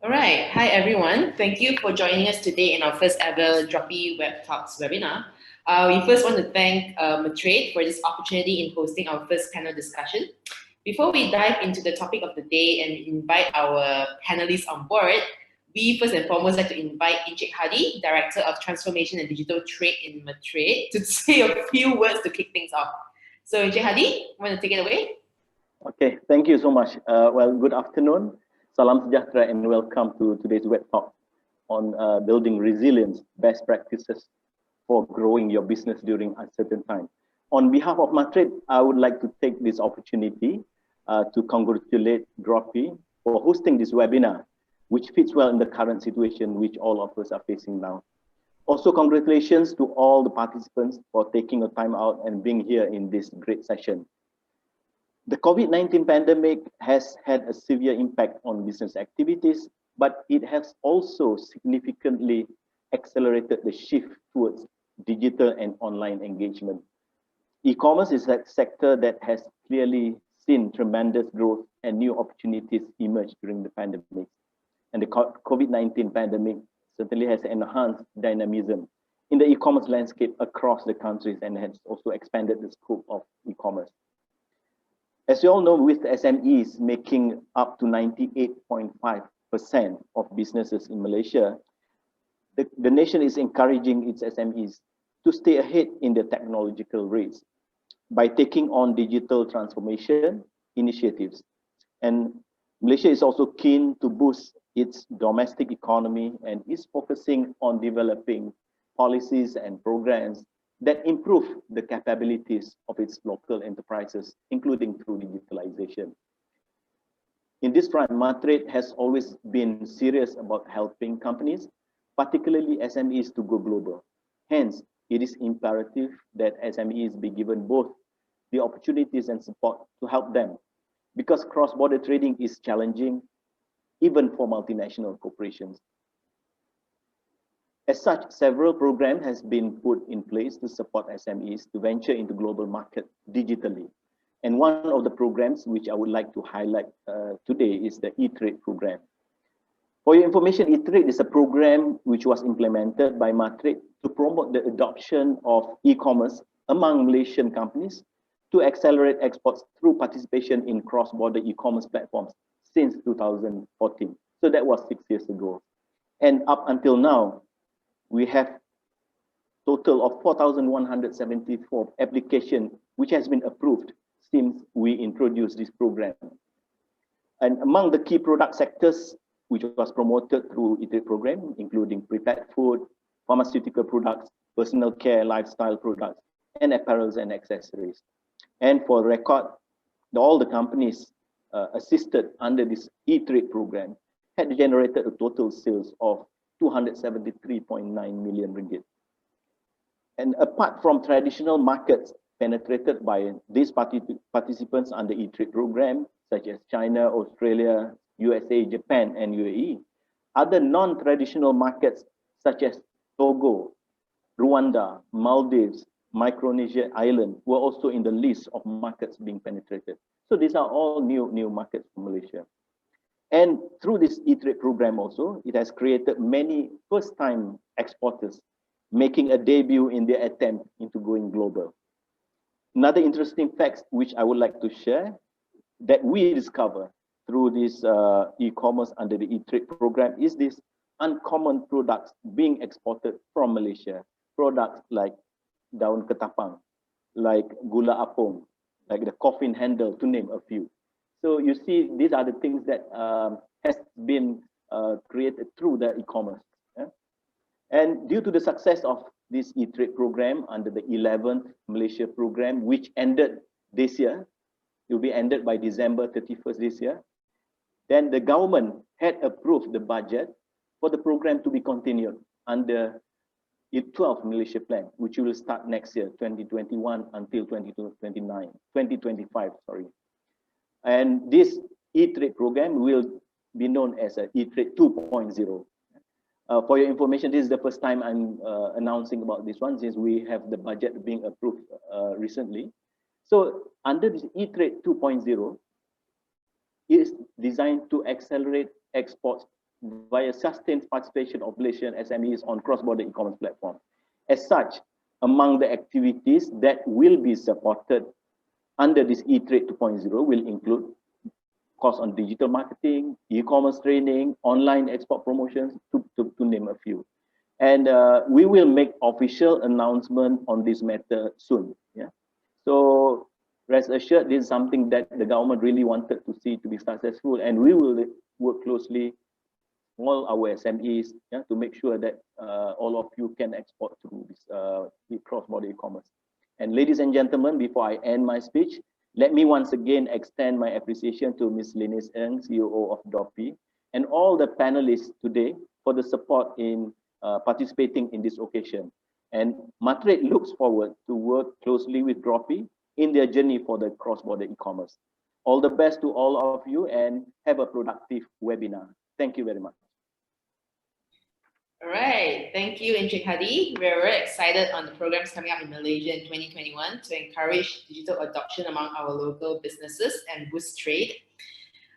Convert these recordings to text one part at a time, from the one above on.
All right. Hi, everyone. Thank you for joining us today in our first ever Dropee WebTalks webinar. We first want to thank MATRADE for this opportunity in hosting our first panel discussion. Before we dive into the topic of the day and invite our panelists on board, we first and foremost like to invite Encik Hadi, Director of Transformation and Digital Trade in MATRADE, to say a few words to kick things off. So, Encik Hadi, want to take it away? Okay, thank you so much. Good afternoon. Salam sejahtera and welcome to today's web talk on building resilience, best practices for growing your business during uncertain times. On behalf of MATRADE, I would like to take this opportunity to congratulate Dropee for hosting this webinar, which fits well in the current situation which all of us are facing now. Also, congratulations to all the participants for taking a time out and being here in this great session. The COVID-19 pandemic has had a severe impact on business activities, but it has also significantly accelerated the shift towards digital and online engagement. E-commerce is a sector that has clearly seen tremendous growth and new opportunities emerge during the pandemic. And the COVID-19 pandemic certainly has enhanced dynamism in the e-commerce landscape across the countries and has also expanded the scope of e-commerce. As you all know, with SMEs making up to 98.5% of businesses in Malaysia, the nation is encouraging its SMEs to stay ahead in the technological race by taking on digital transformation initiatives. And Malaysia is also keen to boost its domestic economy and is focusing on developing policies and programs that improve the capabilities of its local enterprises, including through digitalization. In this front, MATRADE has always been serious about helping companies, particularly SMEs, to go global. Hence, it is imperative that SMEs be given both the opportunities and support to help them, because cross-border trading is challenging, even for multinational corporations. As such, several programs has been put in place to support SMEs to venture into global market digitally. And one of the programs which I would like to highlight today is the E-Trade program. For your information, E-Trade is a program which was implemented by MATRADE to promote the adoption of e-commerce among Malaysian companies to accelerate exports through participation in cross-border e-commerce platforms since 2014. So that was 6 years ago. And up until now, we have total of 4,174 applications which has been approved since we introduced this program. And among the key product sectors which was promoted through E-Trade program, including prepared food, pharmaceutical products, personal care, lifestyle products, and apparels and accessories. And for record, all the companies assisted under this E-Trade program had generated a total sales of 273.9 million ringgit. And apart from traditional markets penetrated by these participants under E-Trade program, such as China, Australia, USA, Japan, and UAE, other non-traditional markets such as Togo, Rwanda, Maldives, Micronesia Island were also in the list of markets being penetrated. So these are all new markets for Malaysia. And through this E-Trade program also, it has created many first-time exporters making a debut in their attempt into going global. Another interesting fact which I would like to share that we discover through this e-commerce under the E-Trade program is this uncommon products being exported from Malaysia. Products like daun ketapang, like gula apung, like the coffin handle, to name a few. So you see, these are the things that has been created through the e-commerce. Yeah? And due to the success of this E-Trade program under the 11th Malaysia program, which ended this year, it will be ended by December 31st this year, then the government had approved the budget for the program to be continued under the 12th Malaysia plan, which will start next year, 2021 until 2025, sorry. And this E-Trade program will be known as a E-Trade 2.0. For your information, this is the first time I'm announcing about this one, since we have the budget being approved recently. So under this E-Trade 2.0, it is designed to accelerate exports via sustained participation of Malaysian SMEs on cross-border e-commerce platform. As such, among the activities that will be supported under this eTrade 2.0 will include course on digital marketing, e-commerce training, online export promotions, to name a few. And we will make official announcement on this matter soon. Yeah. So rest assured, this is something that the government really wanted to see to be successful, and we will work closely all our SMEs, yeah, to make sure that all of you can export through this cross-border e-commerce. And ladies and gentlemen, before I end my speech, let me once again extend my appreciation to Ms. Lennise Ng, COO of Dropee, and all the panelists today for the support in participating in this occasion. And MATRADE looks forward to work closely with Dropee in their journey for the cross-border e-commerce. All the best to all of you, and have a productive webinar. Thank you very much. All right, thank you, Encik Hadi. We're very excited on the programs coming up in Malaysia in 2021 to encourage digital adoption among our local businesses and boost trade.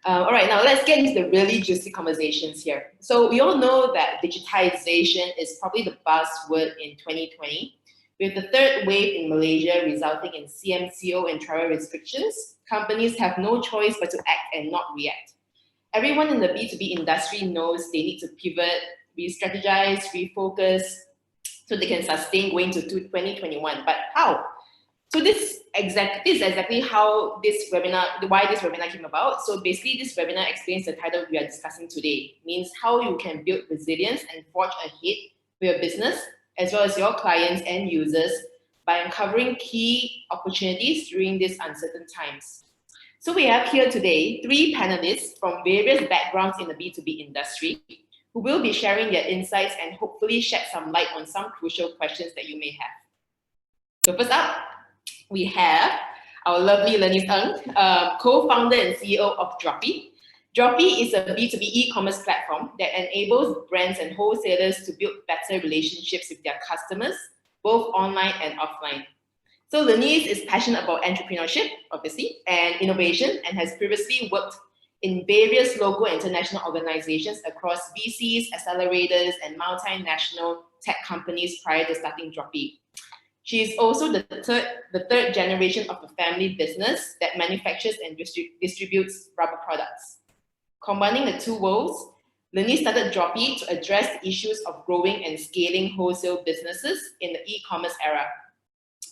All right, now let's get into the really juicy conversations here. So we all know that digitization is probably the buzzword in 2020. With the third wave in Malaysia resulting in CMCO and travel restrictions, companies have no choice but to act and not react. Everyone in the B2B industry knows they need to pivot, re-strategize, refocus, so they can sustain going to 2021. But how? So this is exactly how this webinar, why this webinar came about. So basically, this webinar explains the title we are discussing today. Means how you can build resilience and forge ahead for your business, as well as your clients and users, by uncovering key opportunities during these uncertain times. So we have here today 3 panelists from various backgrounds in the B2B industry who will be sharing their insights and hopefully shed some light on some crucial questions that you may have. So first up, we have our lovely Lennise Ng, co-founder and CEO of Dropee. Dropee is a B2B e-commerce platform that enables brands and wholesalers to build better relationships with their customers, both online and offline. So Lennise is passionate about entrepreneurship, obviously, and innovation, and has previously worked in various local and international organizations across VCs, accelerators, and multinational tech companies prior to starting Dropee. She is also the third generation of a family business that manufactures and distributes rubber products. Combining the two worlds, Lennise started Dropee to address the issues of growing and scaling wholesale businesses in the e-commerce era.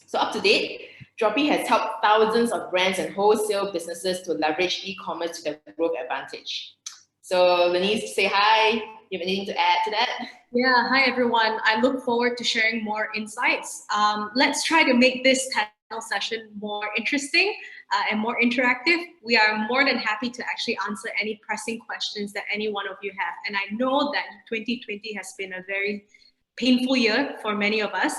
So up to date, Dropee has helped thousands of brands and wholesale businesses to leverage e-commerce to their growth advantage. So Lennise, say hi. You have anything to add to that? Yeah, hi everyone. I look forward to sharing more insights. Let's try to make this panel session more interesting and more interactive. We are more than happy to actually answer any pressing questions that any one of you have. And I know that 2020 has been a very painful year for many of us,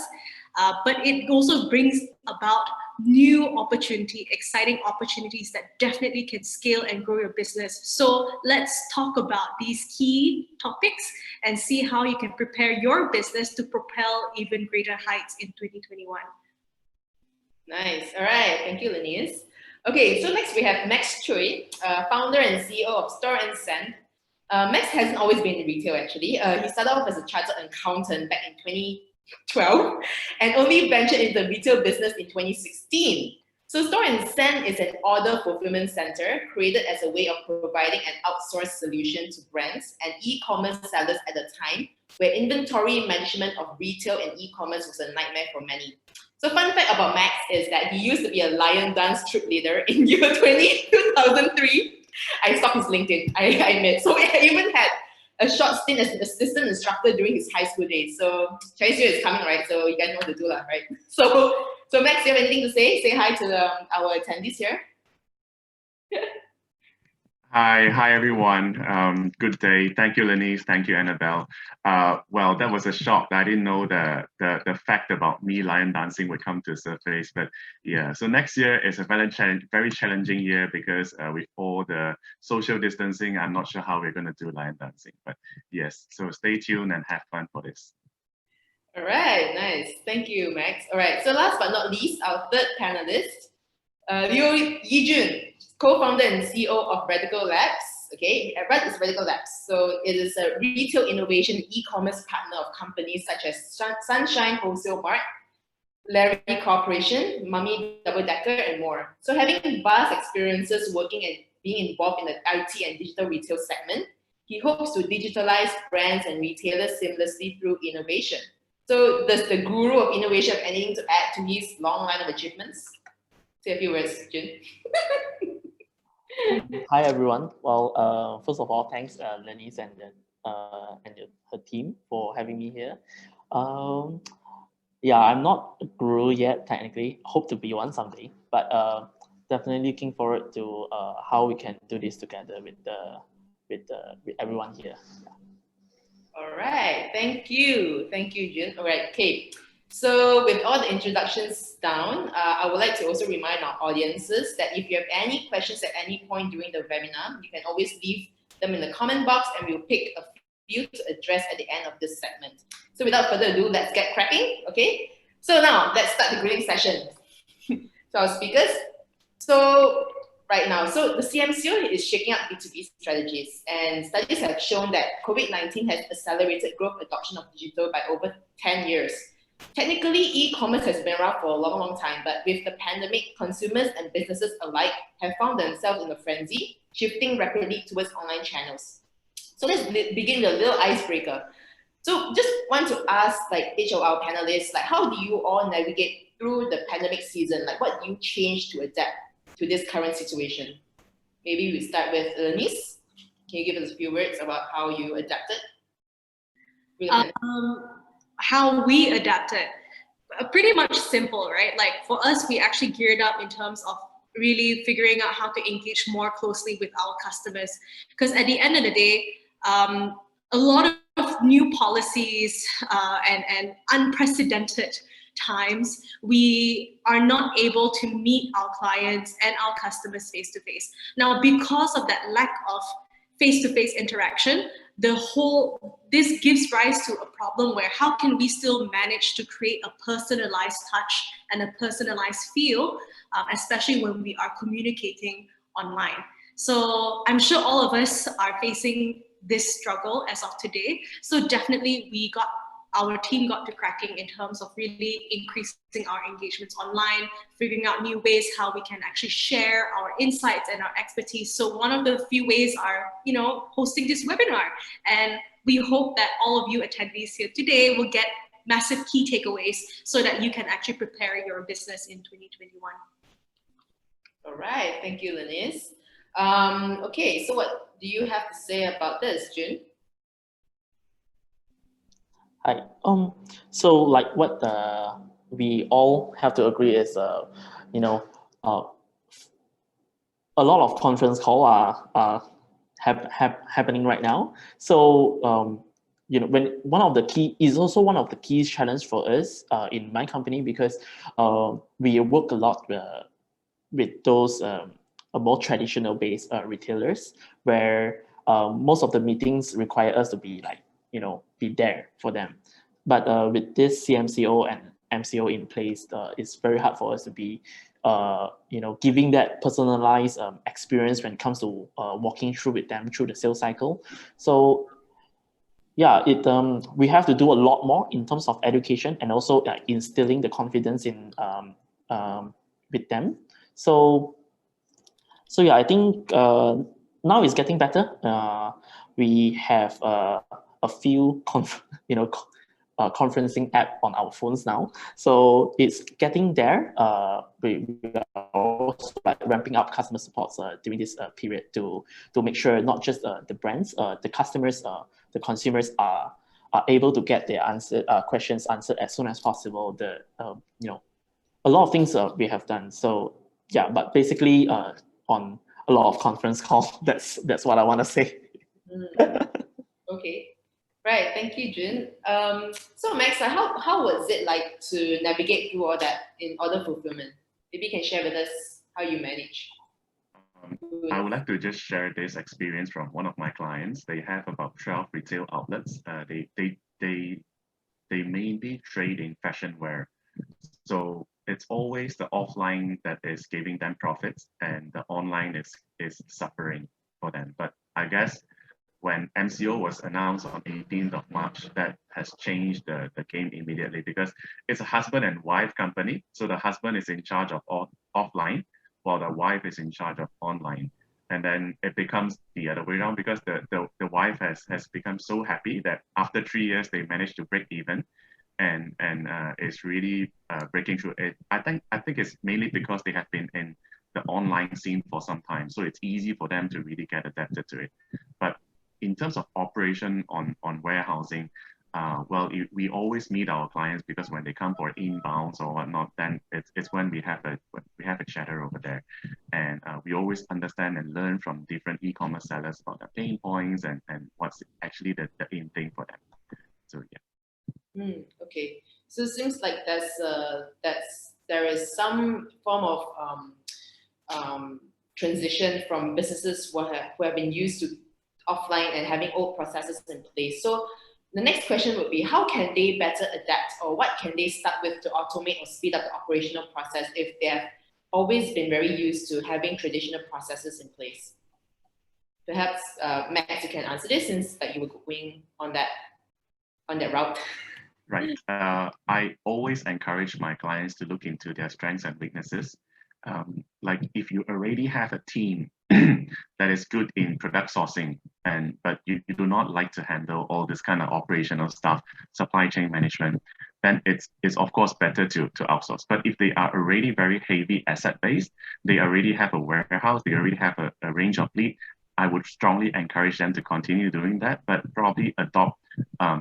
but it also brings about new opportunity, exciting opportunities that definitely can scale and grow your business. So let's talk about these key topics and see how you can prepare your business to propel even greater heights in 2021. Nice. All right. Thank you, Lennise. Okay, so next we have Max Chooi, founder and CEO of Store and Send. Max hasn't always been in retail, actually. He started off as a chartered accountant back in 2012 and only ventured into retail business in 2016. So Store and Send is an order fulfillment center created as a way of providing an outsourced solution to brands and e-commerce sellers at a time where inventory management of retail and e-commerce was a nightmare for many. So fun fact about Max is that he used to be a lion dance troop leader in year 2003. I stalked his LinkedIn, I admit. So I even had a short stint as an assistant instructor during his high school days. So Chinese New Year is coming, right? So you guys know what to do, right? So Max, do you have anything to say? Say hi to our attendees here. Hi everyone. Good day. Thank you, Lennise. Thank you, Annabelle. Well, that was a shock. I didn't know the fact about me lion dancing would come to the surface. But yeah, so next year is a very challenging year because with all the social distancing, I'm not sure how we're going to do lion dancing. But yes, so stay tuned and have fun for this. All right, nice. Thank you, Max. All right, so last but not least, our third panelist, Jun Lio, co-founder and CEO of Radical Labs. Okay, RUD is Radical Labs. So it is a retail innovation e-commerce partner of companies such as Sunshine Wholesale Mart, Larry Corporation, Mummy Double Decker, and more. So having vast experiences working and being involved in the IT and digital retail segment, he hopes to digitalize brands and retailers seamlessly through innovation. So does the guru of innovation have anything to add to his long line of achievements? Say a few words, Jun. Hi everyone. Well, first of all, thanks Lennise and her team for having me here. Yeah, I'm not a guru yet technically. Hope to be one someday, but definitely looking forward to how we can do this together with everyone here. All right, thank you, Jun. All right, okay. So with all the introductions down, I would like to also remind our audiences that if you have any questions at any point during the webinar, you can always leave them in the comment box and we'll pick a few to address at the end of this segment. So without further ado, let's get cracking, okay? So now, let's start the grilling session. So our speakers. So right now, so the CMCO is shaking up B2B strategies, and studies have shown that COVID-19 has accelerated growth adoption of digital by over 10 years. Technically, e-commerce has been around for a long, long time, but with the pandemic, consumers and businesses alike have found themselves in a frenzy, shifting rapidly towards online channels. So let's begin with a little icebreaker. So just want to ask like each of our panelists, like how do you all navigate through the pandemic season? Like what do you change to adapt to this current situation? Maybe we start with Lennise. Can you give us a few words about how you adapted? How we adapted, pretty much simple, right? Like for us, we actually geared up in terms of really figuring out how to engage more closely with our customers. Because at the end of the day, a lot of new policies and unprecedented times, we are not able to meet our clients and our customers face to face. Now, because of that lack of face-to-face interaction, this gives rise to a problem where how can we still manage to create a personalized touch and a personalized feel, especially when we are communicating online. So I'm sure all of us are facing this struggle as of today. So definitely our team got to cracking in terms of really increasing our engagements online, figuring out new ways how we can actually share our insights and our expertise. So one of the few ways are, hosting this webinar. And we hope that all of you attendees here today will get massive key takeaways so that you can actually prepare your business in 2021. All right, thank you, Lennise. Okay, so what do you have to say about this, Jun? Hi. So like what we all have to agree is, a lot of conference calls are happening right now. So when one of the key challenge for us in my company, because we work a lot with those more traditional based retailers where most of the meetings require us to be like be there for them. But with this CMCO and MCO in place, it's very hard for us to be, giving that personalized experience when it comes to walking through with them through the sales cycle. So yeah, we have to do a lot more in terms of education and also instilling the confidence in with them. So yeah, I think now it's getting better. We have a few conferencing app on our phones now, so it's getting there. We are also ramping up customer supports during this period to make sure not just the brands, the customers, the consumers are able to get their questions answered as soon as possible. A lot of things we have done. So yeah, but basically on a lot of conference calls, that's what I want to say. Okay, right. Thank you, Jun. So Max, how was it like to navigate through all that in order fulfillment? Maybe you can share with us how you manage. I would like to just share this experience from one of my clients. They have about 12 retail outlets. They mainly trade in fashion wear. So it's always the offline that is giving them profits and the online is suffering for them. But I I guess when MCO was announced on 18th of March, that has changed the game immediately, because it's a husband and wife company. So the husband is in charge of offline, while the wife is in charge of online. And then it becomes the other way around, because the wife has become so happy that after 3 years, they managed to break even, and is really breaking through it. I think it's mainly because they have been in the online scene for some time. So it's easy for them to really get adapted to it. But in terms of operation on warehousing, well, we always meet our clients, because when they come for inbounds or whatnot, then it's when we have a chatter over there, and we always understand and learn from different e-commerce sellers about the pain points and what's actually the in thing for them. So yeah. Okay, so it seems like there is some form of transition from businesses who have been used to offline and having old processes in place. So the next question would be, how can they better adapt, or what can they start with to automate or speed up the operational process if they have always been very used to having traditional processes in place? Perhaps Max, you can answer this, since you were going on that route. Right. I always encourage my clients to look into their strengths and weaknesses. Like if you already have a team that is good in product sourcing, but you do not like to handle all this kind of operational stuff, supply chain management, then it's of course better to outsource. But if they are already very heavy asset based, they already have a warehouse, they already have a range of fleet, I would strongly encourage them to continue doing that, but probably adopt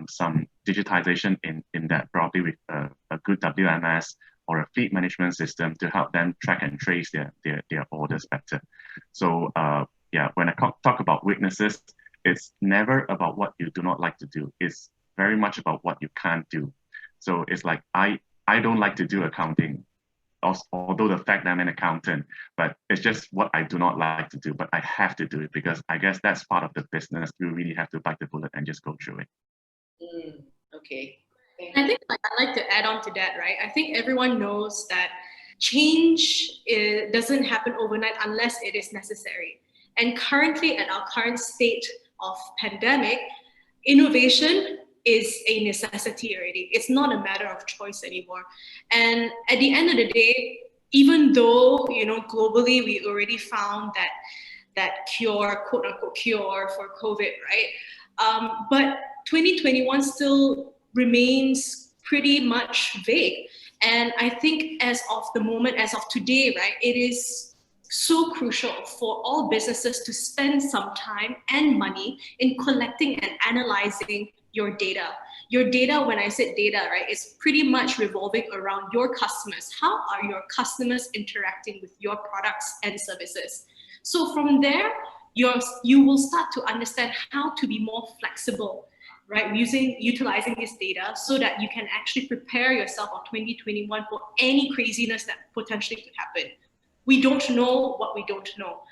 some digitization in that, probably with a good WMS or a fleet management system to help them track and trace their orders better. So yeah, when I talk about weaknesses, it's never about what you do not like to do. It's very much about what you can't do. So it's like, I don't like to do accounting, although the fact that I'm an accountant, but it's just what I do not like to do, but I have to do it, because I guess that's part of the business. You really have to bite the bullet and just go through it. Okay. I think I'd like to add on to that, right? I think everyone knows that change doesn't happen overnight unless it is necessary. And currently, at our current state of pandemic, innovation is a necessity already. It's not a matter of choice anymore. And at the end of the day, even though, globally, we already found that cure, quote unquote cure for COVID, right? But 2021 still remains pretty much vague. And I think as of today, right, it is so crucial for all businesses to spend some time and money in collecting and analyzing your data. Your data, when I said data, right, is pretty much revolving around your customers. How are your customers interacting with your products and services? So from there, you will start to understand how to be more flexible, right? Utilizing this data so that you can actually prepare yourself for 2021 for any craziness that potentially could happen. We don't know what we don't know.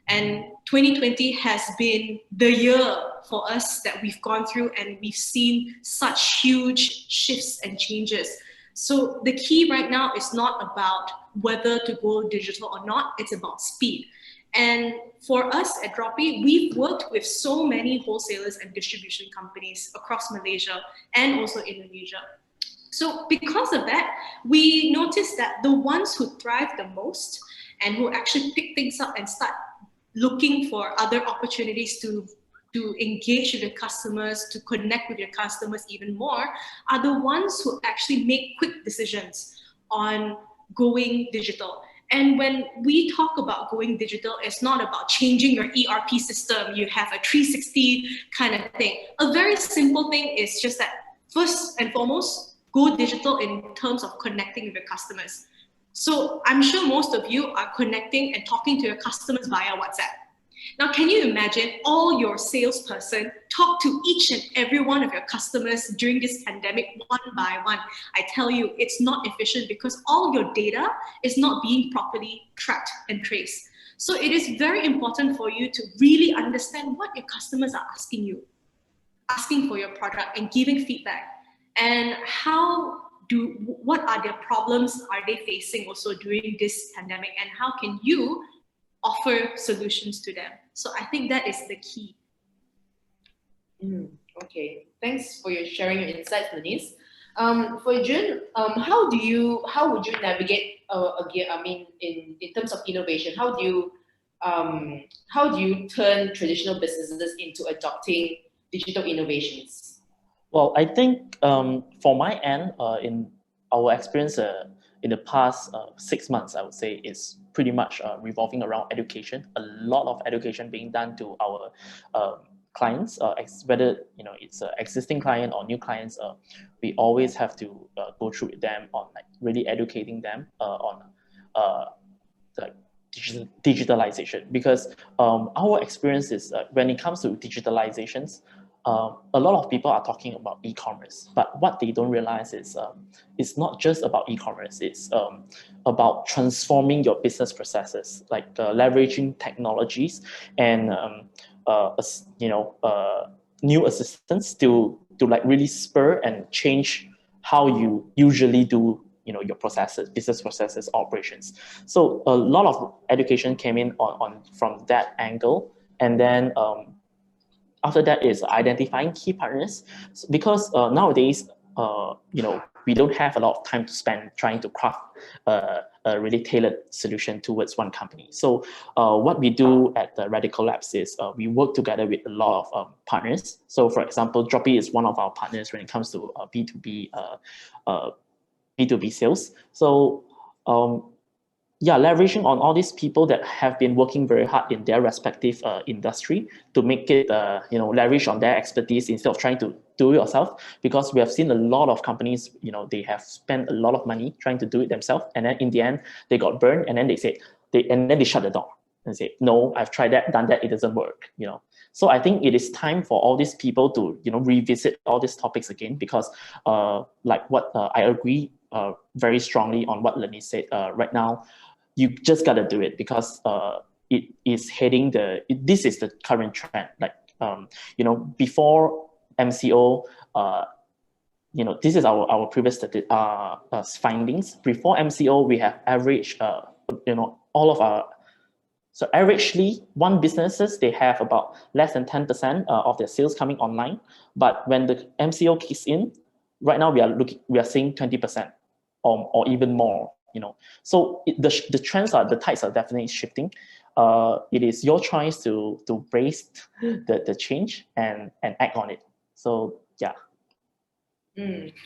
And 2020 has been the year for us that we've gone through, and we've seen such huge shifts and changes. So the key right now is not about whether to go digital or not, it's about speed. And for us at Dropee, we've worked with so many wholesalers and distribution companies across Malaysia and also Indonesia. So because of that, we noticed that the ones who thrive the most and who actually pick things up and start looking for other opportunities to engage with your customers, to connect with your customers even more, are the ones who actually make quick decisions on going digital. And when we talk about going digital, it's not about changing your ERP system. You have a 360 kind of thing. A very simple thing is just that, first and foremost, go digital in terms of connecting with your customers. So I'm sure most of you are connecting and talking to your customers via WhatsApp. Now, can you imagine all your salesperson talk to each and every one of your customers during this pandemic one by one? I tell you, it's not efficient because all your data is not being properly tracked and traced. So it is very important for you to really understand what your customers are asking you, asking for your product and giving feedback, and what are their problems are they facing also during this pandemic, and how can you offer solutions to them. So I think that is the key Okay, thanks for your sharing your insights, Lennise. For Jun, how would you navigate again? I mean, in terms of innovation, how do you turn traditional businesses into adopting digital innovations? Well, I think for my end, in our experience in the past 6 months, I would say is pretty much revolving around education. A lot of education being done to our clients, whether it's an existing client or new clients. We always have to go through with them on like really educating them on like digitalization, because our experience is when it comes to digitalizations, a lot of people are talking about e-commerce, but what they don't realize is it's not just about e-commerce. It's about transforming your business processes, like leveraging technologies and new assistance to like really spur and change how you usually do your processes, business processes, operations. So a lot of education came in on from that angle, and then after that is identifying key partners, because nowadays we don't have a lot of time to spend trying to craft a really tailored solution towards one company. So what we do at the Radical Labs is we work together with a lot of partners. So for example, Dropee is one of our partners when it comes to B2B sales. So leveraging on all these people that have been working very hard in their respective industry to make it leverage on their expertise instead of trying to do it yourself, because we have seen a lot of companies, they have spent a lot of money trying to do it themselves, and then in the end they got burned, and then they shut the door and say, no, I've tried that, done that, it doesn't work. So I think it is time for all these people to revisit all these topics again, because like what I agree very strongly on what Lennise said. Right now you just got to do it, because it is heading this is the current trend. Like before MCO, this is our previous findings. Before MCO, we have averaged all of our. So averagely, one businesses, they have about less than 10% of their sales coming online. But when the MCO kicks in, right now we are seeing 20% or even more. So the tides are definitely shifting. It is your choice to brace the change and act on it. So yeah.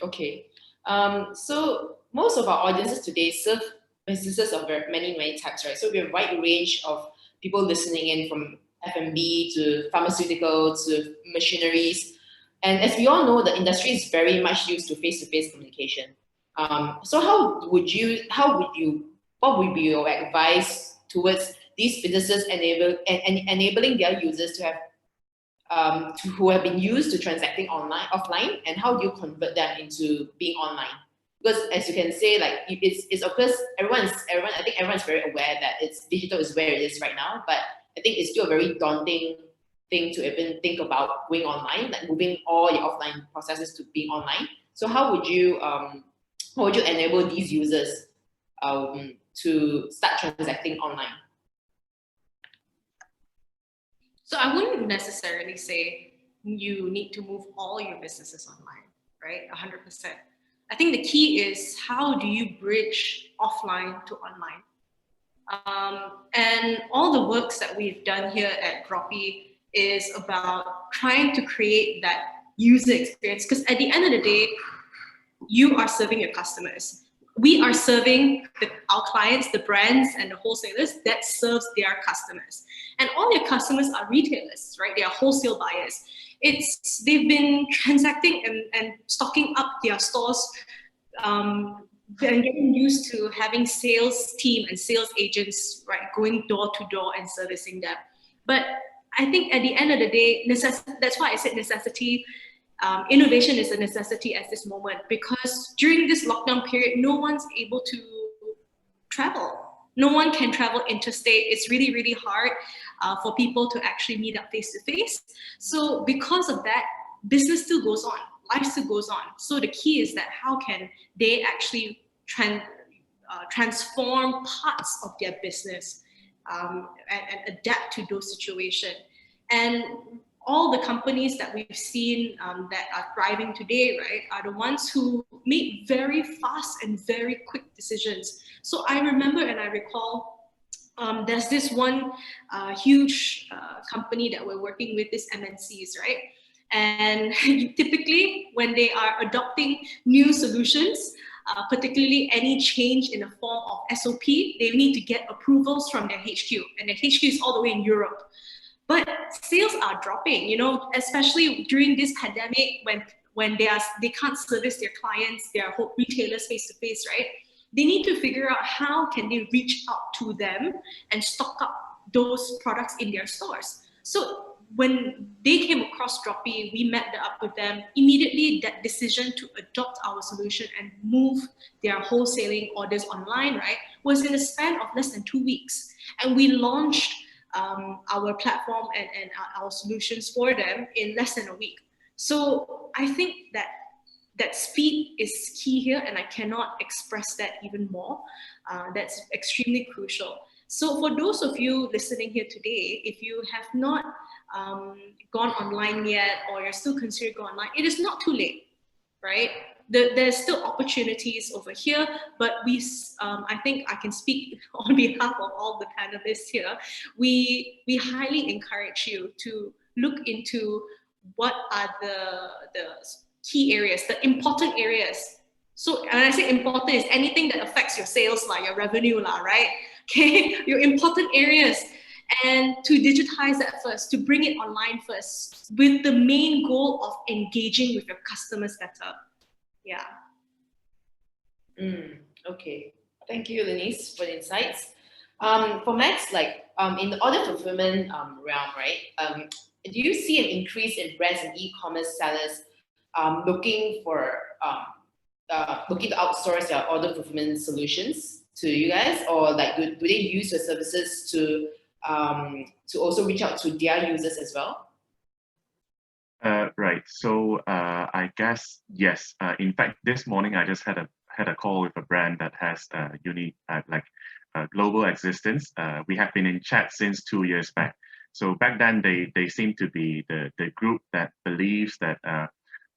Okay. So most of our audiences today serve businesses of many types, right? So we have a wide range of people listening in, from F&B to pharmaceutical to machineries. And as we all know, the industry is very much used to face-to-face communication. So what would be your advice towards these businesses enabling their users to have who have been used to transacting offline, and how do you convert them into being online? Because as you can say, like it's of course I think everyone's very aware that digital is where it is right now, but I think it's still a very daunting thing to even think about going online, like moving all your offline processes to being online. So how would you enable these users to start transacting online? So I wouldn't necessarily say you need to move all your businesses online, right? 100%. I think the key is, how do you bridge offline to online? And all the works that we've done here at Dropee is about trying to create that user experience, because at the end of the day, you are serving your customers. We are serving our clients, the brands and the wholesalers that serves their customers. And all your customers are retailers, right? They are wholesale buyers. They've been transacting and stocking up their stores, and getting used to having sales team and sales agents, right, going door to door and servicing them. But I think at the end of the day, that's why I said necessity. Innovation is a necessity at this moment, because during this lockdown period, no one's able to travel. No one can travel interstate. It's really, really hard for people to actually meet up face to face. So because of that, business still goes on, life still goes on. So the key is that how can they actually transform parts of their business and adapt to those situations. And all the companies that we've seen that are thriving today, right, are the ones who make very fast and very quick decisions. So I remember and I recall there's this one huge company that we're working with, this MNCs, right? And typically when they are adopting new solutions, particularly any change in the form of SOP, they need to get approvals from their HQ, and their HQ is all the way in Europe. But sales are dropping, you know, especially during this pandemic when they can't service their clients, their retailers face to face, right? They need to figure out how can they reach out to them and stock up those products in their stores. So when they came across Dropee, we met up with them. Immediately, that decision to adopt our solution and move their wholesaling orders online, right, was in a span of less than 2 weeks. And we launched our platform and our solutions for them in less than a week. So I think that speed is key here, and I cannot express that even more. That's extremely crucial. So for those of you listening here today, if you have not gone online yet, or you're still considering going online, it is not too late, right? There's still opportunities over here, but I think I can speak on behalf of all the panelists here. We highly encourage you to look into what are the key areas, the important areas. So when I say important, is anything that affects your sales, like your revenue, right? Okay, your important areas, and to digitize that first, to bring it online first, with the main goal of engaging with your customers better. Yeah. Okay. Thank you, Lennise, for the insights. For Max, like in the order fulfillment realm, right? Do you see an increase in brands and e-commerce sellers looking to outsource their order fulfillment solutions to you guys, or like do they use your services to also reach out to their users as well? Right. So I guess yes. In fact, this morning I just had a call with a brand that has global existence. We have been in chat since 2 years back. So back then they seem to be the group that believes that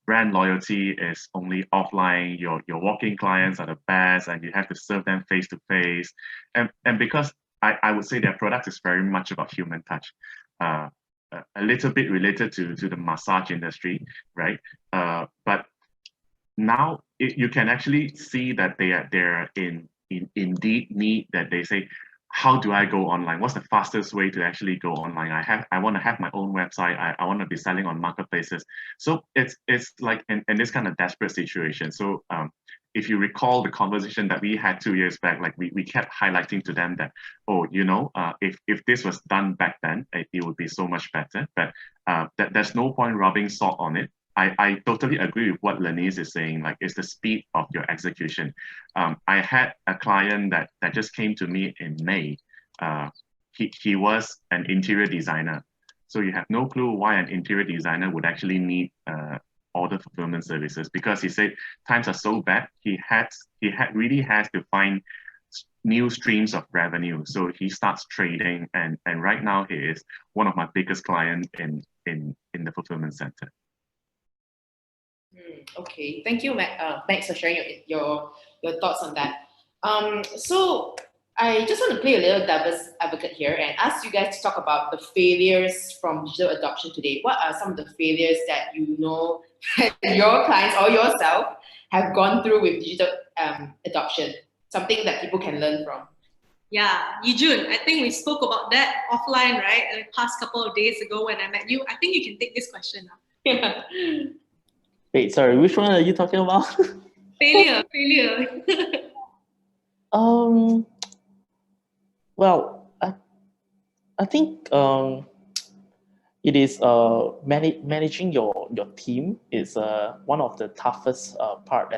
brand loyalty is only offline. Your walk-in clients are the best, and you have to serve them face to face. And because I would say their product is very much about human touch. A little bit related to the massage industry, right? But now you can actually see that they're in indeed need that they say, how do I go online? What's the fastest way to actually go online? I want to have my own website. I want to be selling on marketplaces. So it's like in this kind of desperate situation. So if you recall the conversation that we had 2 years back, like we kept highlighting to them that, oh, you know, if this was done back then, it would be so much better. But there's no point rubbing salt on it. I totally agree with what Lennise is saying, like it's the speed of your execution. I had a client that just came to me in May. He was an interior designer. So you have no clue why an interior designer would actually need order fulfillment services, because he said times are so bad, he really has to find new streams of revenue. So he starts trading, and right now he is one of my biggest clients in the fulfillment center. Okay, thank you, Max, for sharing your thoughts on that. So I just want to play a little devil's advocate here and ask you guys to talk about the failures from digital adoption today. What are some of the failures that you know your clients or yourself have gone through with digital adoption? Something that people can learn from. Yeah, Jun, I think we spoke about that offline, right? The past couple of days ago when I met you. I think you can take this question now. Yeah. Wait, sorry, which one are you talking about? Failure. Well, I think it is managing your team is one of the toughest part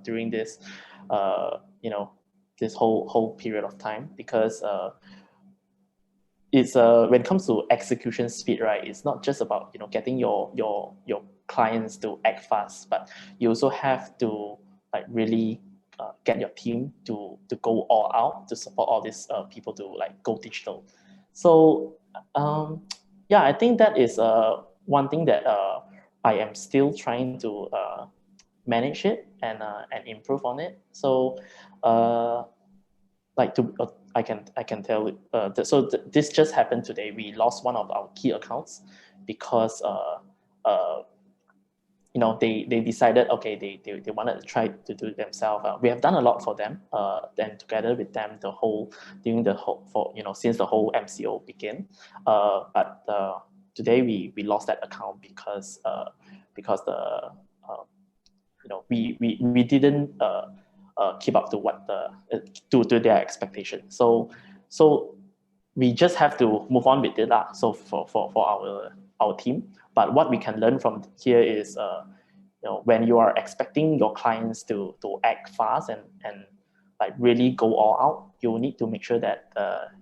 during this this whole period of time, because it's when it comes to execution speed, right? It's not just about getting your clients to act fast, but you also have to like really get your team to go all out to support all these people to like go digital. So yeah, I think that is one thing that I am still trying to manage it and improve on it. So I can tell it. This just happened today. We lost one of our key accounts because they decided, okay, they wanted to try to do it themselves. We have done a lot for them. Then together with them since the whole MCO began. But today we lost that account because we didn't keep up to what to their expectation. So we just have to move on with it So for our team. But what we can learn from here is when you are expecting your clients to act fast and like really go all out, you need to make sure that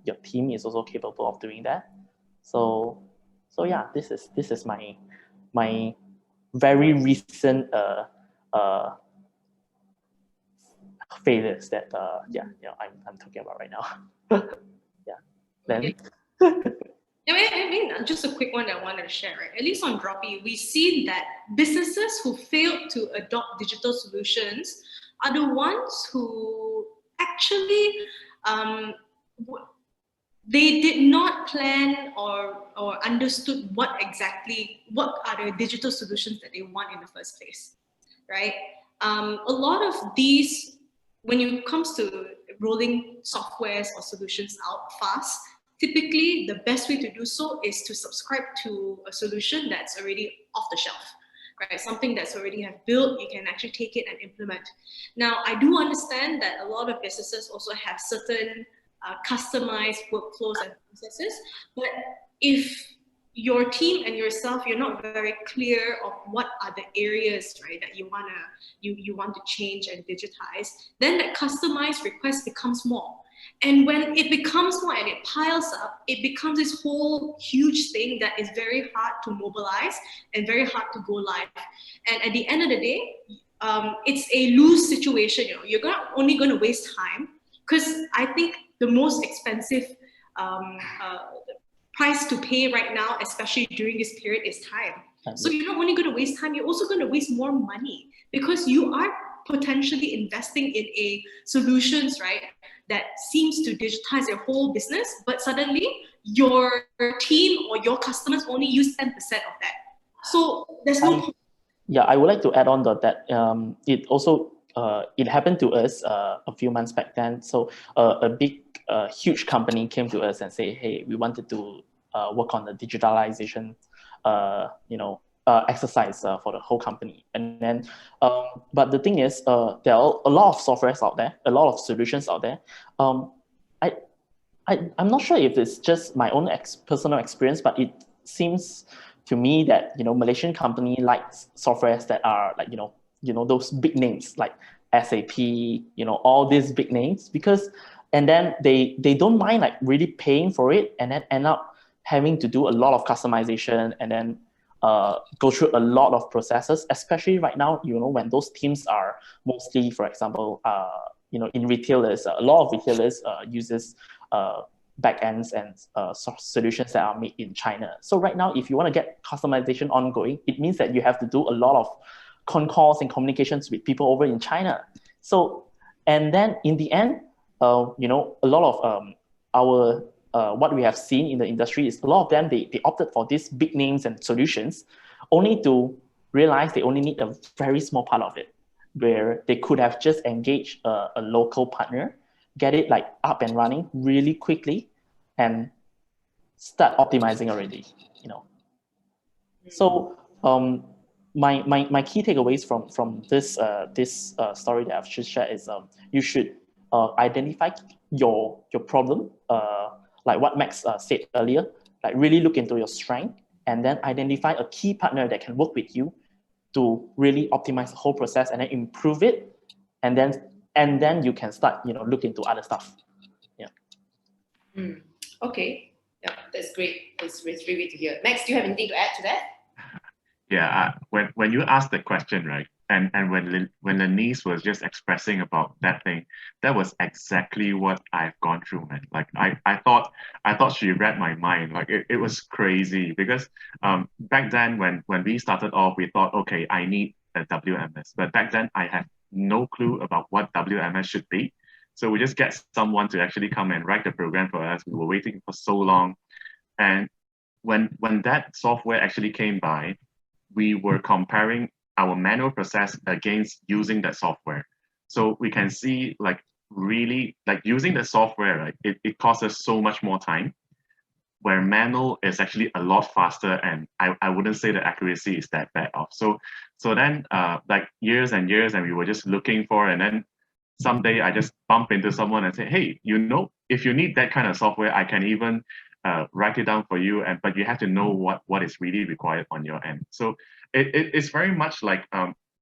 your team is also capable of doing that. So yeah, this is my very recent failures that I'm talking about right now. Yeah. Then. I mean, just a quick one that I wanted to share, right? At least on Dropee, we see that businesses who failed to adopt digital solutions are the ones who actually they did not plan or understood what are the digital solutions that they want in the first place, right? A lot of these, when it comes to rolling softwares or solutions out fast, typically the best way to do so is to subscribe to a solution that's already off the shelf, right? Something that's already have built, you can actually take it and implement. Now, I do understand that a lot of businesses also have certain customized workflows and processes, but if your team and yourself, you're not very clear of what are the areas, right, that you want to change and digitize, then that customized request becomes more. And when it becomes more and it piles up, it becomes this whole huge thing that is very hard to mobilize and very hard to go live. And at the end of the day, it's a lose situation. You're only going to waste time, because I think the most expensive price to pay right now, especially during this period, is time. So you're not only going to waste time, you're also going to waste more money, because you are potentially investing in a solutions, right, that seems to digitize your whole business, but suddenly your team or your customers only use 10% of that. So there's no point. Yeah, I would like to add on to that. It also it happened to us a few months back then. So a big, huge company came to us and say, hey, we wanted to work on the digitalization, exercise for the whole company. And then, but the thing is, there are a lot of softwares out there, a lot of solutions out there. I'm not sure if it's just my own personal experience, but it seems to me that Malaysian company likes softwares that are like those big names like SAP, all these big names, and then they don't mind like really paying for it, and then end up having to do a lot of customization and then go through a lot of processes, especially right now, when those teams are mostly, for example, in retailers, a lot of retailers uses backends and solutions that are made in China. So right now, if you want to get customization ongoing, it means that you have to do a lot of con calls and communications with people over in China. So, and then in the end, a lot of our what we have seen in the industry is a lot of them, they opted for these big names and solutions, only to realize they only need a very small part of it, where they could have just engaged a local partner, get it like up and running really quickly, and start optimizing already. So my key takeaways from this story that I've just shared is you should identify your problem, like what Max said earlier, like really look into your strength, and then identify a key partner that can work with you to really optimize the whole process and then improve it, and then you can start look into other stuff. Okay, yeah, that's great. It's really great to hear. Max, do you have anything to add to that? Yeah, when you ask the question, right, And when Lennise was just expressing about that thing, that was exactly what I've gone through, man. Like I thought she read my mind. Like it was crazy because back then when we started off, we thought, okay, I need a WMS. But back then I had no clue about what WMS should be. So we just get someone to actually come and write the program for us. We were waiting for so long. And when that software actually came by, we were comparing our manual process against using that software. So we can see like really like using the software, right? It costs us so much more time, where manual is actually a lot faster, and I wouldn't say the accuracy is that bad off. So then like years and years, and we were just looking for, and then someday I just bump into someone and say, hey, you know, if you need that kind of software, I can even write it down for you, but you have to know what is really required on your end. So it's very much like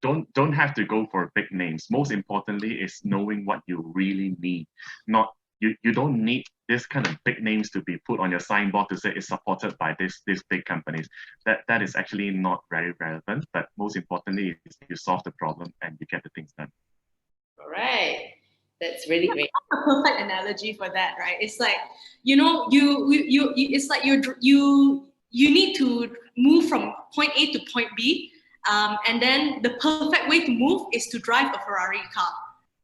don't have to go for big names. Most importantly is knowing what you really need. Not you don't need this kind of big names to be put on your signboard to say it's supported by these big companies. That is actually not very relevant. But most importantly is you solve the problem and you get the things done. All right. That's really great. A perfect analogy for that, right? It's like, you know, it's like you need to move from point A to point B, and then the perfect way to move is to drive a Ferrari car.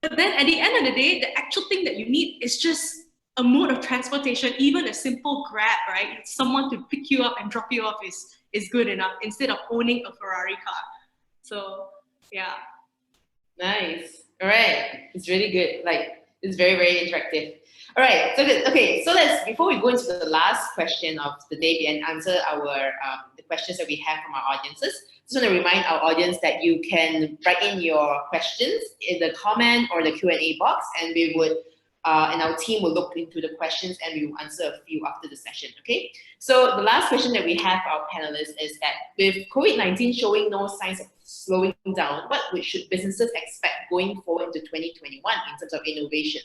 But then at the end of the day, the actual thing that you need is just a mode of transportation. Even a simple Grab, right? Someone to pick you up and drop you off is good enough instead of owning a Ferrari car. So yeah. Nice. All right. It's really good. Like, it's very, very interactive. All right. So good. Okay. So before we go into the last question of the day and answer our the questions that we have from our audiences, just want to remind our audience that you can write in your questions in the comment or the Q&A box, and we would and our team will look into the questions and we will answer a few after the session, okay? So the last question that we have for our panelists is that with COVID-19 showing no signs of slowing down, what should businesses expect going forward into 2021 in terms of innovation?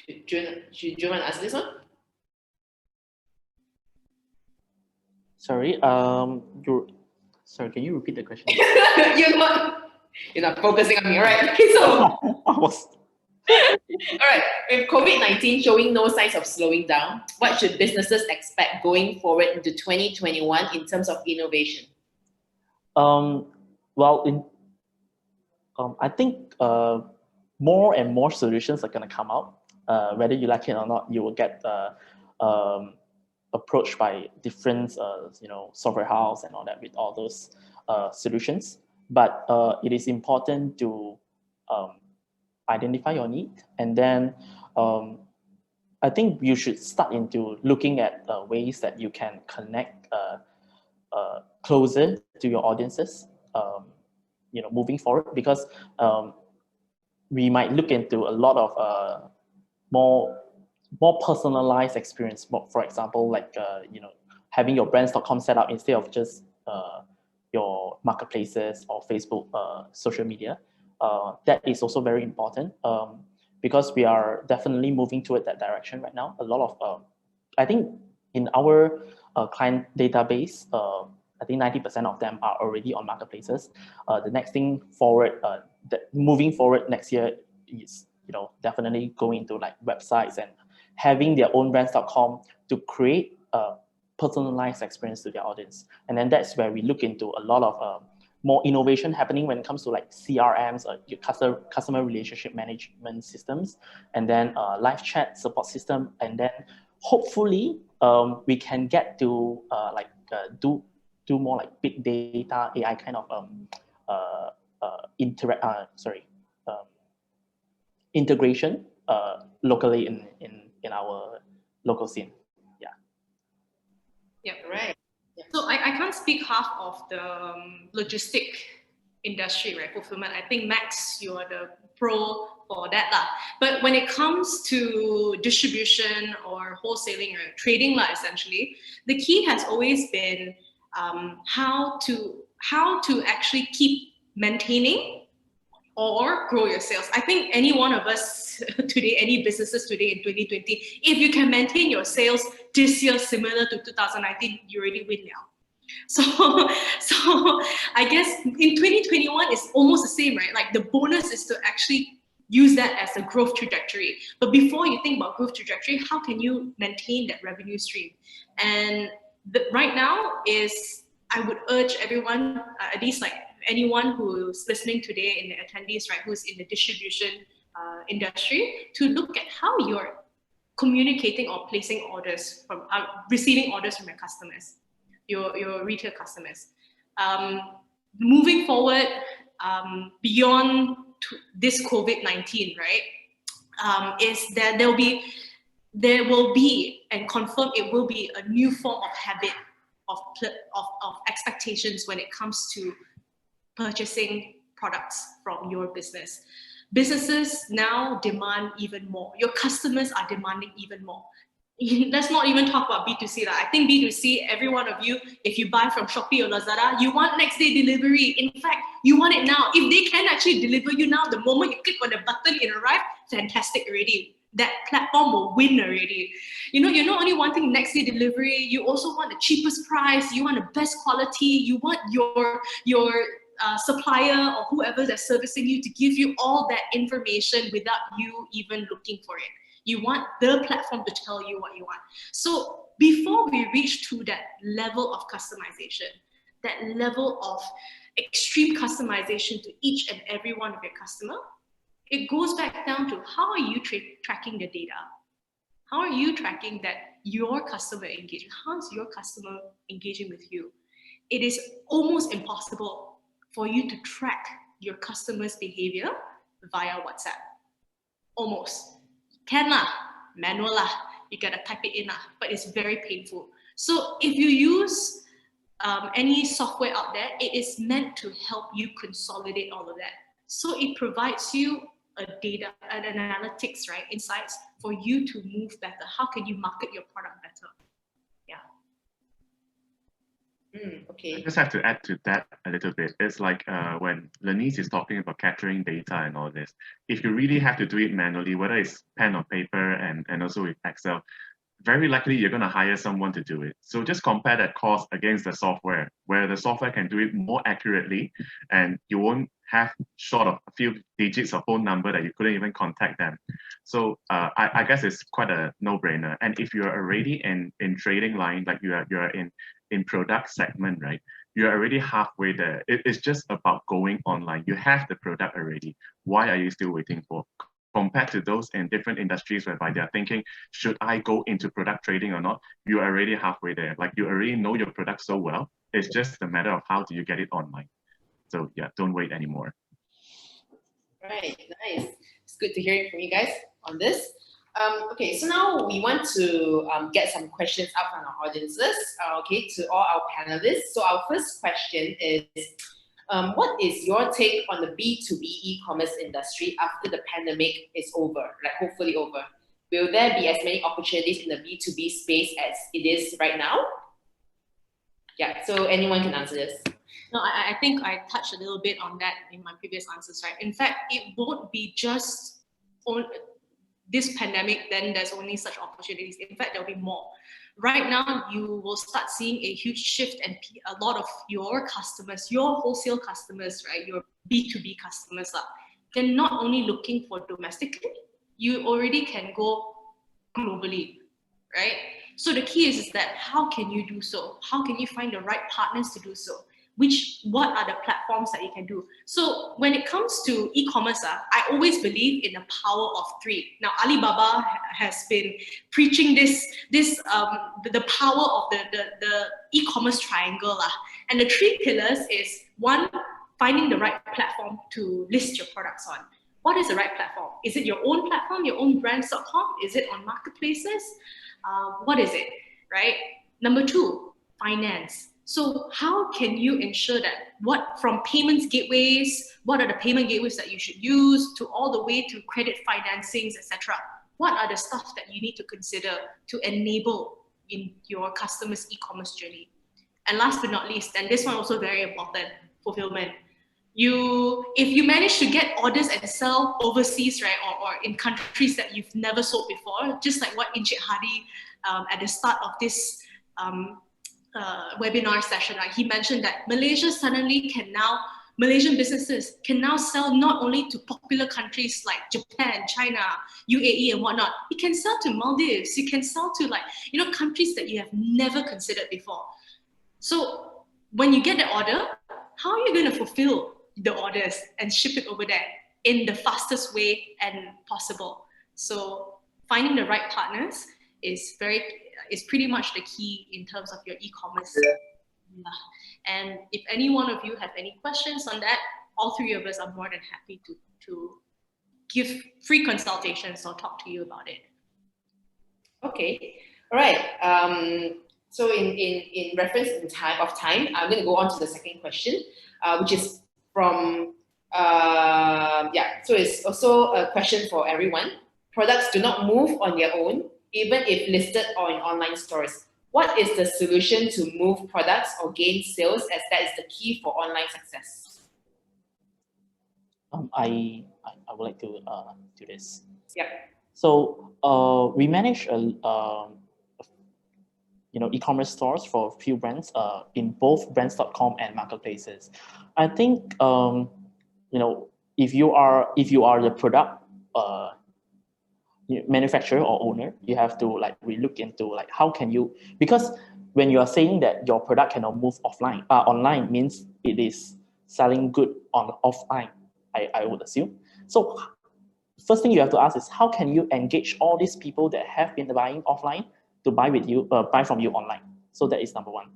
Should Jun answer this one? Sorry, sorry, can you repeat the question? You're not focusing on me, all right? Okay, so I was. all right, with COVID-19 showing no signs of slowing down, what should businesses expect going forward into 2021 in terms of innovation? Well, I think more and more solutions are going to come out. Whether you like it or not, you will get approached by different, software house and all that with all those solutions. But it is important to identify your need, and then I think you should start into looking at ways that you can connect closer to your audiences, moving forward, because we might look into a lot of more personalized experience. For example, like having your brands.com set up instead of just your marketplaces or Facebook social media. That is also very important because we are definitely moving toward that direction right now. A lot of, I think in our client database, I think 90% of them are already on marketplaces. The next thing forward, moving forward next year is definitely going into like websites and having their own brands.com to create a personalized experience to their audience. And then that's where we look into a lot of more innovation happening when it comes to like CRMs, customer relationship management systems, and then live chat support system. And then hopefully we can get to do more like big data AI kind of integration locally in our local scene. Yeah. Yeah, right. Yeah. So I can't speak half of the logistic industry, right? Fulfillment. I think Max, you are the pro for that lah. But when it comes to distribution or wholesaling or trading lah, essentially, the key has always been how to actually keep maintaining or grow your sales. I think any one of us today, any businesses today in 2020, if you can maintain your sales this year similar to 2019, you already win now. So, so I guess in 2021 it's almost the same, right? Like the bonus is to actually use that as a growth trajectory. But before you think about growth trajectory, how can you maintain that revenue stream? And right now is, I would urge everyone, at least like anyone who's listening today in the attendees, right, who's in the distribution industry, to look at how you're communicating or placing orders from, receiving orders from your customers, your retail customers. Moving forward, beyond this COVID-19, right, is that there will be, and confirm it will be, a new form of habit of expectations when it comes to purchasing products from your business. Businesses now demand even more. Your customers are demanding even more. Let's not even talk about B2C. I think B2C, every one of you, if you buy from Shopee or Lazada, you want next day delivery. In fact, you want it now. If they can actually deliver you now, the moment you click on the button, it arrives, fantastic already. That platform will win already. You know, you're not only wanting next day delivery, you also want the cheapest price, you want the best quality, you want your supplier or whoever that's servicing you to give you all that information without you even looking for it. You want the platform to tell you what you want. So before we reach to that level of customization, that level of extreme customization to each and every one of your customer, it goes back down to how are you tracking the data? How are you tracking that your customer engagement? How is your customer engaging with you? It is almost impossible for you to track your customer's behavior via WhatsApp. Almost. Can lah, manual lah, you gotta type it in lah, but it's very painful. So if you use any software out there, it is meant to help you consolidate all of that. So it provides you a data, an analytics, right, insights for you to move better. How can you market your product better? Okay. I just have to add to that a little bit. It's like when Lennise is talking about capturing data and all this, if you really have to do it manually, whether it's pen or paper and also with Excel, very likely you're going to hire someone to do it. So just compare that cost against the software, where the software can do it more accurately and you won't have short of a few digits of phone number that you couldn't even contact them. So I guess it's quite a no-brainer. And if you're already in trading line, like you're in product segment, right? You're already halfway there. It's just about going online. You have the product already. Why are you still waiting for? Compared to those in different industries whereby they're thinking, should I go into product trading or not? You're already halfway there. Like you already know your product so well. It's just a matter of how do you get it online. So yeah, don't wait anymore. Right, nice. It's good to hear from you guys on this. Okay, so now we want to get some questions out from our audiences, okay, to all our panelists. So our first question is, what is your take on the B2B e-commerce industry after the pandemic is over, like hopefully over? Will there be as many opportunities in the B2B space as it is right now? Yeah, so anyone can answer this. No, I think I touched a little bit on that in my previous answers, right? In fact, it won't be just on this pandemic, then there's only such opportunities. In fact, there'll be more. Right now, you will start seeing a huge shift, and a lot of your customers, your wholesale customers, right, your B2B customers, they're not only looking for domestically, you already can go globally, right? So the key is that how can you do so? How can you find the right partners to do so? What are the platforms that you can do? So when it comes to e-commerce, I always believe in the power of three. Now, Alibaba has been preaching the power of the e-commerce triangle. And the three pillars is, one, finding the right platform to list your products on. What is the right platform? Is it your own platform, your own brands.com? Is it on marketplaces? What is it, right? Number two, finance. So how can you ensure that from payments gateways, what are the payment gateways that you should use, to all the way to credit financings, etc. What are the stuff that you need to consider to enable in your customer's e-commerce journey? And last but not least, and this one also very important, fulfillment. If you manage to get orders and sell overseas, right, or in countries that you've never sold before, just like what Encik Hadi at the start of this webinar session, right, he mentioned that Malaysian businesses can now sell not only to popular countries like Japan, China, UAE, and whatnot. You can sell to Maldives. You can sell to countries that you have never considered before. So when you get the order, how are you going to fulfill the orders and ship it over there in the fastest way and possible? So finding the right partners is pretty much the key in terms of your e-commerce. And if any one of you have any questions on that, all three of us are more than happy to give free consultations or talk to you about it. Okay, all right. So in reference in time, I'm going to go on to the second question, which is from, so it's also a question for everyone. Products do not move on their own, even if listed on online stores. What is the solution to move products or gain sales, as that is the key for online success? I would like to do this. Yeah. So we manage e-commerce stores for a few brands in both brands.com and marketplaces. I think if you are the product manufacturer or owner, you have to relook into how can you, because when you are saying that your product cannot move offline, online means it is selling good on offline, I would assume. So first thing you have to ask is, how can you engage all these people that have been buying offline to buy from you online? So that is number one.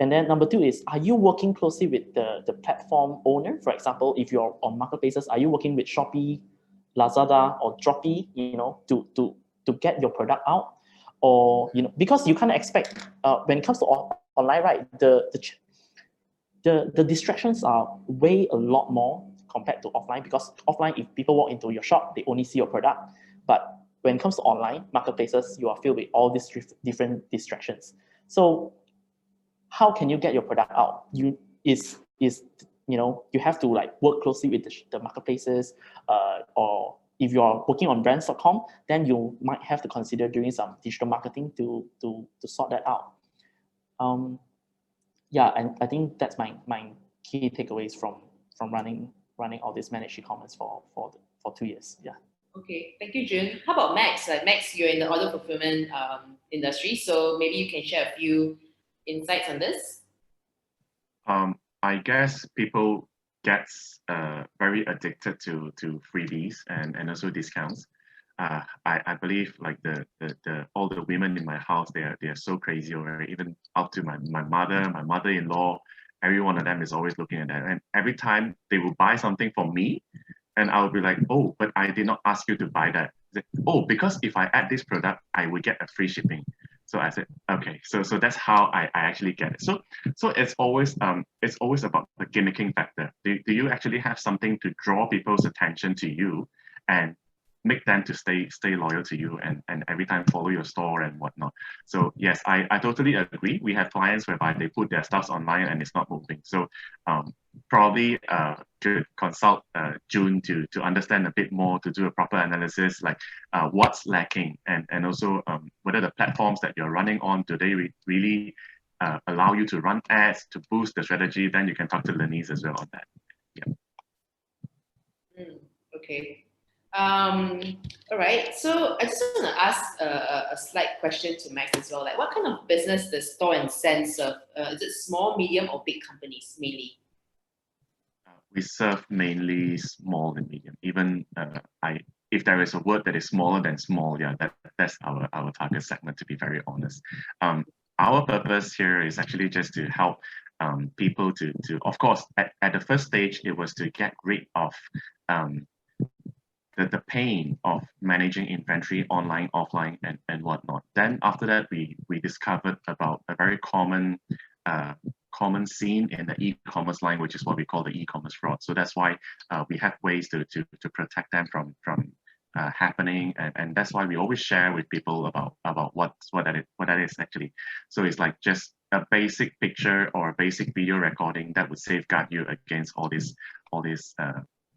And then number two is, are you working closely with the platform owner? For example, if you're on marketplaces, are you working with Shopee, Lazada, or Dropee, to get your product out? Or because you can't expect when it comes to online, right? The distractions are way a lot more compared to offline, because offline, if people walk into your shop, they only see your product. But when it comes to online marketplaces, you are filled with all these different distractions. So how can you get your product out? You have to work closely with the marketplaces, or if you are working on brands.com, then you might have to consider doing some digital marketing to sort that out. And I think that's my key takeaways from running all this managed e-commerce for 2 years. Yeah. Okay, thank you, Jun. How about Max? Max, you're in the order fulfillment industry, so maybe you can share a few insights on this. I guess people get very addicted to freebies and also discounts. I believe all the women in my house, they are so crazy already. Even up to my mother, my mother-in-law, every one of them is always looking at that. And every time they will buy something from me, and I'll be like, oh, but I did not ask you to buy that. Oh, because if I add this product, I will get a free shipping. So I said, okay, so that's how I actually get it. So it's always about the gimmicking factor. Do you actually have something to draw people's attention to you and make them to stay loyal to you and every time follow your store and whatnot? So yes, I totally agree. We have clients whereby they put their stuffs online and it's not moving. So probably could consult Jun to understand a bit more, to do a proper analysis, what's lacking, and also whether the platforms that you're running on, do they really allow you to run ads to boost the strategy? Then you can talk to Lennise as well on that. Yeah. Okay. All right. So I just want to ask a slight question to Max as well. What kind of business does Store and Sense serve? Is it small, medium, or big companies mainly? We serve mainly small and medium. Even if there is a word that is smaller than small, that's our target segment, to be very honest. Our purpose here is actually just to help people to of course, at the first stage, it was to get rid of the pain of managing inventory online, offline, and whatnot. Then after that, we discovered about a very common scene in the e-commerce line, which is what we call the e-commerce fraud. So that's why we have ways to protect them from happening, and that's why we always share with people about what that is actually. So it's just a basic picture or a basic video recording that would safeguard you against all these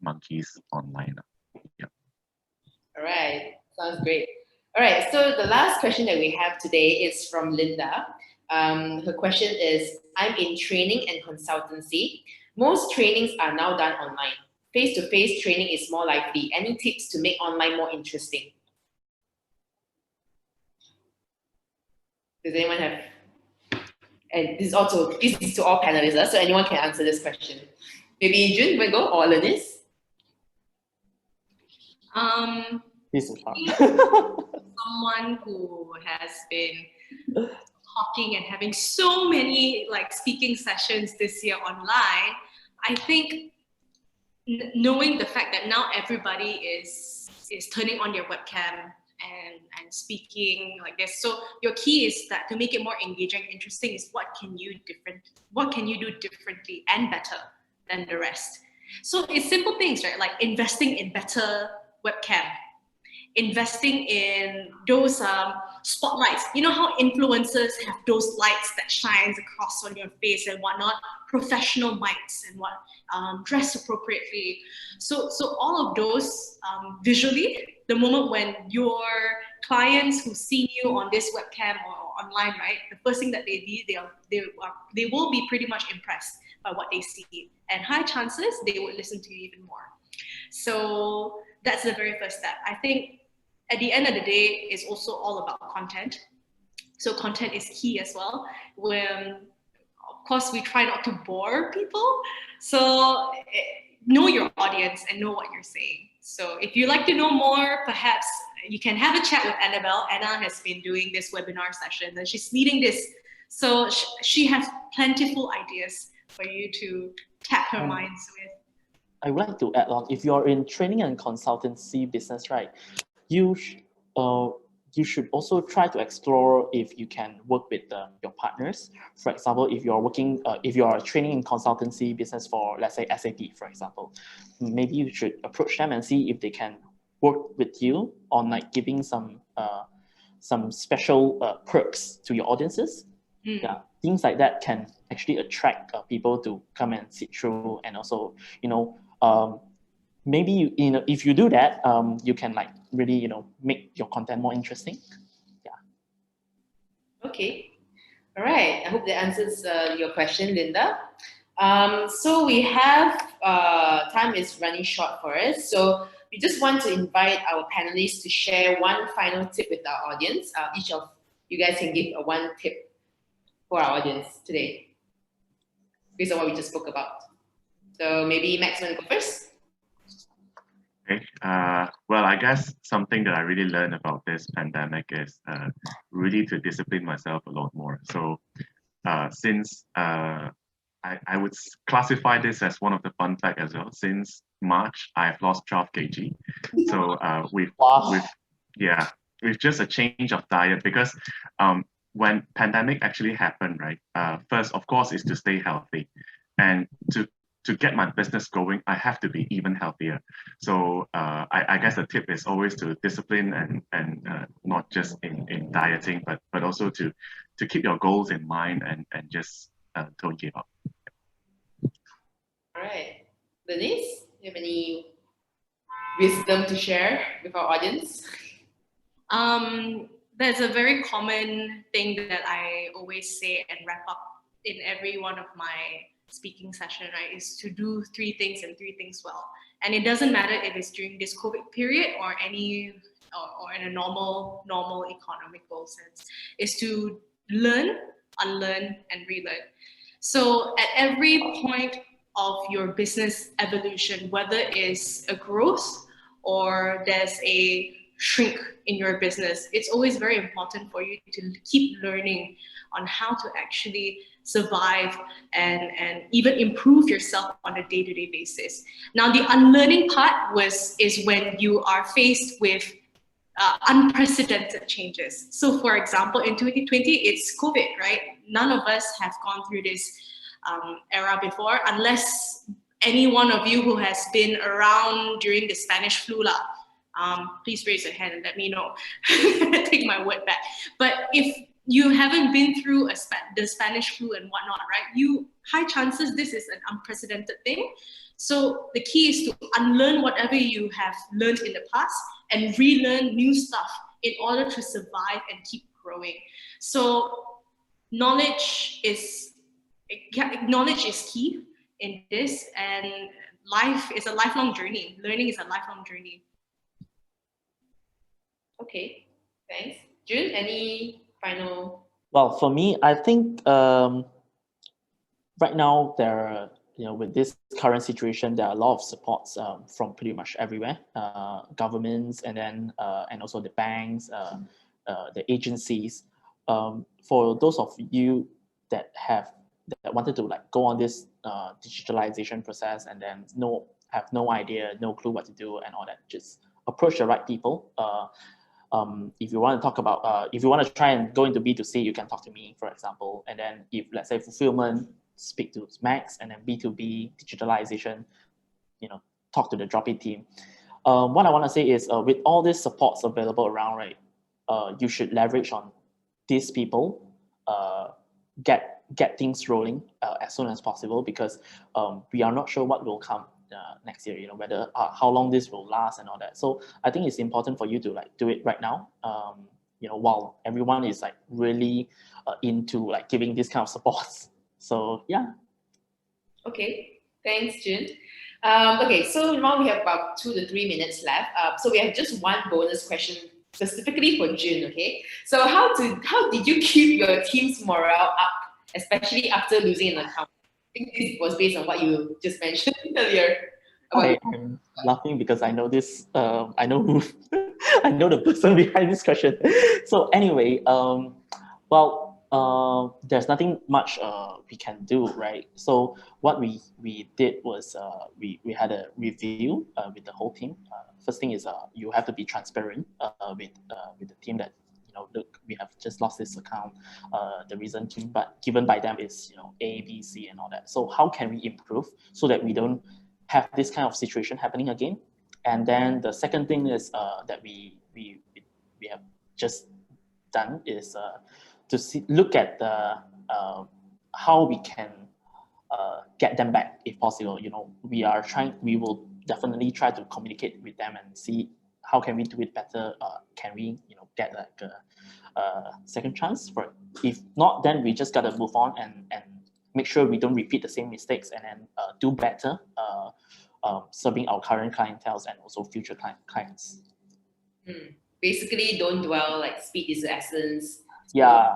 monkeys online. Yeah. All right, sounds great. All right, so the last question that we have today is from Linda. Her question is, I'm in training and consultancy. Most trainings are now done online. Face-to-face training is more likely. Any tips to make online more interesting? Does anyone have? And this is to all panelists, so anyone can answer this question. Maybe Jun will go, or Lennise? This is hard. Someone who has been talking and having so many like speaking sessions this year online, I think knowing the fact that now everybody is turning on their webcam and speaking like this. So your key is that to make it more engaging, interesting is what can you do differently and better than the rest. So it's simple things, right? Like investing in better webcam, investing in those spotlights. You know how influencers have those lights that shines across on your face and whatnot, professional mics and what, dress appropriately. So all of those visually, the moment when your clients who see you on this webcam or online, right, the first thing that they do, they will be pretty much impressed by what they see, and high chances they would listen to you even more. So that's the very first step. I think at the end of the day, it's also all about content. So content is key as well. When, of course, we try not to bore people. So know your audience and know what you're saying. So if you'd like to know more, perhaps you can have a chat with Annabelle. Anna has been doing this webinar session and she's leading this. So she has plentiful ideas for you to tap her minds with. I would like to add on, if you're in training and consultancy business, right, you should also try to explore if you can work with your partners. For example, if you're working, if you're a training and consultancy business for, let's say, SAP, for example, maybe you should approach them and see if they can work with you on like giving some special perks to your audiences. Yeah, things like that can actually attract people to come and sit through, and also, maybe if you do that, you can like really make your content more interesting. Yeah. Okay. All right. I hope that answers your question, Linda. So we have time is running short for us. So we just want to invite our panelists to share one final tip with our audience. Each of you guys can give one tip for our audience today, based on what we just spoke about. So maybe Max, want to go first? Okay. Well, I guess something that I really learned about this pandemic is really to discipline myself a lot more. So since I would classify this as one of the fun facts as well. Since March, I've lost 12 kg. So with just a change of diet, because when pandemic actually happened, right? First, of course, is to stay healthy, and to get my business going, I have to be even healthier. So I guess the tip is always to discipline and not just in dieting, but also to keep your goals in mind and just don't give up. All right, Lennise, you have any wisdom to share with our audience? There's a very common thing that I always say and wrap up in every one of my speaking session, right, is to do 3 things and 3 things well. And it doesn't matter if it's during this COVID period or in a normal economical sense, is to learn, unlearn, and relearn. So at every point of your business evolution, whether it's a growth or there's a shrink in your business, it's always very important for you to keep learning on how to actually survive and even improve yourself on a day-to-day basis. Now, the unlearning part is when you are faced with unprecedented changes. So for example, in 2020, it's COVID, right? None of us have gone through this era before, unless any one of you who has been around during the Spanish flu lah. Please raise your hand and let me know. Take my word back. But if you haven't been through the Spanish flu and whatnot, right? High chances this is an unprecedented thing. So the key is to unlearn whatever you have learned in the past and relearn new stuff in order to survive and keep growing. So knowledge is key in this, and life is a lifelong journey. Learning is a lifelong journey. Okay, thanks. Jun, any final? Well, for me, I think right now there are, with this current situation, there are a lot of supports from pretty much everywhere, governments, and then and also the banks, the agencies. For those of you that wanted to like go on this digitalization process and then have no idea, no clue what to do and all that, just approach the right people. If you want to talk about, if you want to try and go into B2C, you can talk to me, for example. And then if, let's say, fulfillment, speak to Max, and then B2B, digitalization, talk to the Dropee team. What I want to say is, with all these supports available around, right, you should leverage on these people, get things rolling as soon as possible, because we are not sure what will come next year, whether how long this will last and all that. So I think it's important for you to like do it right now, while everyone is like really into like giving this kind of supports. So yeah. Okay, thanks, Jun. Okay, so now we have about 2 to 3 minutes left. So we have just one bonus question specifically for Jun. Okay, so how did you keep your team's morale up, especially after losing an account? I think this was based on what you just mentioned earlier. I'm laughing because I know this. I know who. I know the person behind this question. So anyway, there's nothing much we can do, right? So what we did was we had a review with the whole team. First thing is you have to be transparent with the team that, look, we have just lost this account. The reason given by them is A, B, C, and all that. So how can we improve so that we don't have this kind of situation happening again? And then the second thing is that we have just done is to look at the how we can get them back if possible. We will definitely try to communicate with them and see how can we do it better. Can we get like a second chance for it? If not, then we just gotta move on and make sure we don't repeat the same mistakes, and then do better serving our current clientele and also future clients. Basically, don't dwell, like speed is the essence. Yeah,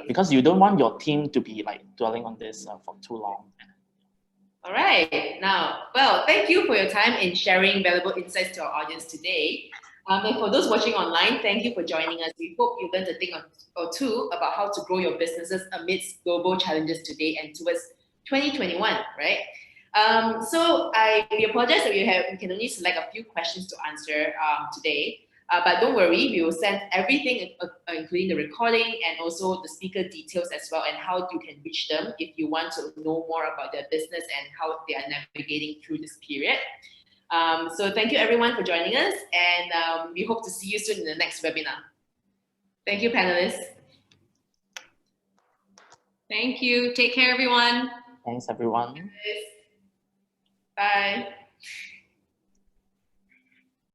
because you don't want your team to be like dwelling on this for too long. All right, now, well, thank you for your time in sharing valuable insights to our audience today. And for those watching online, thank you for joining us. We hope you learned a thing or two about how to grow your businesses amidst global challenges today and towards 2021, right? So we apologize that we can only select a few questions to answer today. But don't worry, we will send everything, including the recording and also the speaker details as well, and how you can reach them if you want to know more about their business and how they are navigating through this period. So thank you everyone for joining us, and we hope to see you soon in the next webinar. Thank you, panelists. Thank you. Take care, everyone. Thanks, everyone. Bye.